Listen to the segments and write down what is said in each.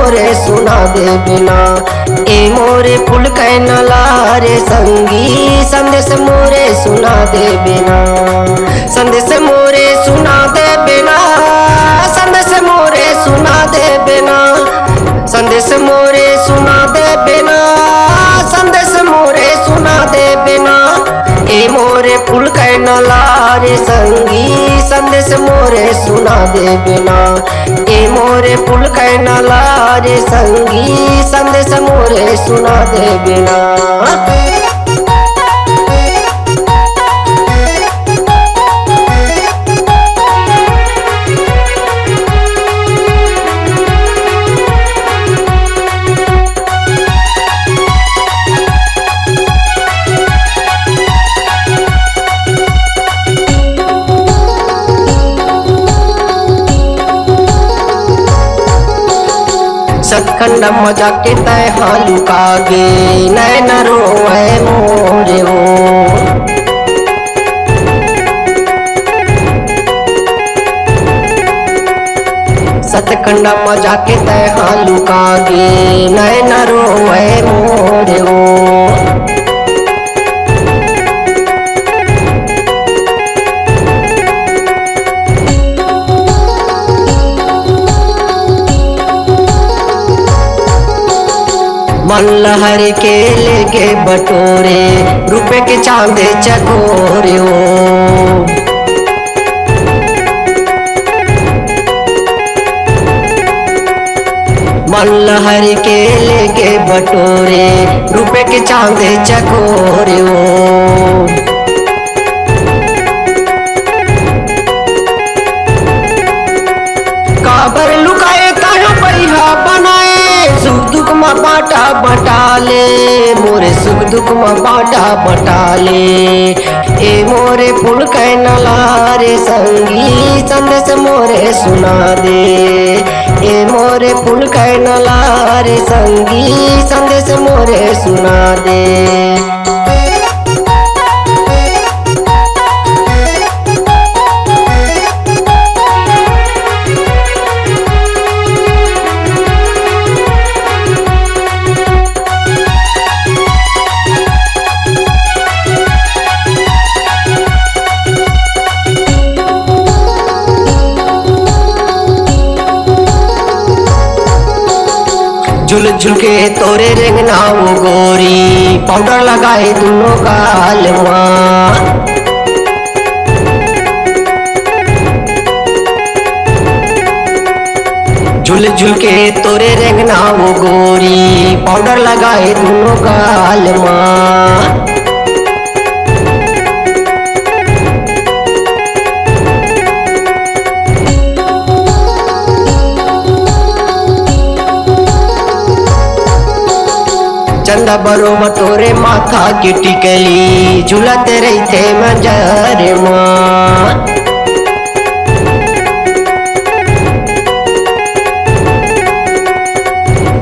मोरे सुना दे बिना। ए मोरे फूल कैनला रे संगी संदेश मोरे सुना दे बिना। संदेश मोरे सुना दे बिना, संदेश मोरे सुना दे बिना, संदेश मोरे सुना दे बिना, संदेश मोरे सुना दे बिना। ए मोरे फूल कैनला रे संगी संदेश मोरे सुना दे बिना। ए मोरे फूल कैनला रे संगी संदेश मोरे सुना दे बिना। सतखंड मजा के तय हालू कागे नैन रोए मोरे हो। सतखंड मजा के तय हालू कागे नैन रोए मोरे हो। मल्लहर के लेके बटोरे रुपए के चांदे चकोरे हो। मल्लहर के लेके बटोरे रुपए के चांदे चकोरे हो। काबर लुकाए कहाँ पैहा बनाए सुख दुख में बाटा बटाले मोरे सुख दुख में बाटा बटाले। ए मोरे फूल कैनला रे संगी संदेश मोरे सुना दे। ए मोरे फूल कैनला रे संगी संदेश मोरे सुना दे। झुल झुल के तोरे रेंगना वो गोरी पाउडर लगाए दोनों गाल माँ। झुल झुल के तोरे रेंगना वो गोरी पाउडर लगाए दोनों गाल माँ। चंदा बरोबर तोरे माथा की टिकली झूलते रहते मंजर माँ।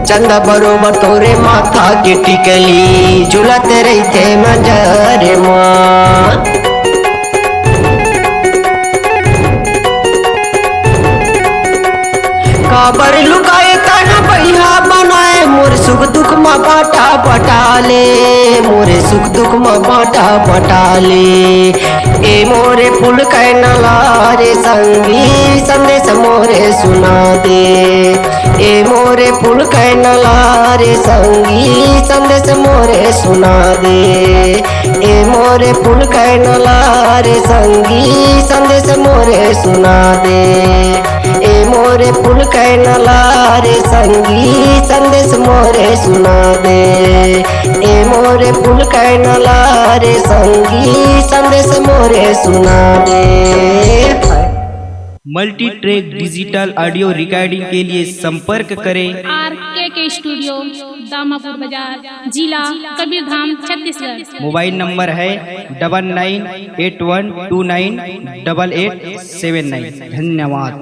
चंदा बरोबर तोरे माथा की टिकली झूलते रहते मंजर माँ। काबर लुकाए कहाँ पैहा बनाए मोरे सुख दुख में बाटा बटाले मोरे सुख दुख में बाटा बटाले। ए मोरे फूल कैनला रे संगी संदेश मोरे सुना दे। ए मोरे फूल कैनला रे संगी संदेश मोरे सुना दे। ए मोरे फूल कैनला रे संगी संदेश मोरे सुना दे। ए मोरे फूल कैनला रे संगी संदेश मोरे सुना दे। ए मोरे फूल कैनला रे संगी संदेश मोरे सुना दे। Multi track digital audio recording के लिए संपर्क करें RKK स्टूडियो दामापुर बाजार जिला कबीरधाम छत्तीसगढ़। मोबाइल नंबर है 9981298879। धन्यवाद।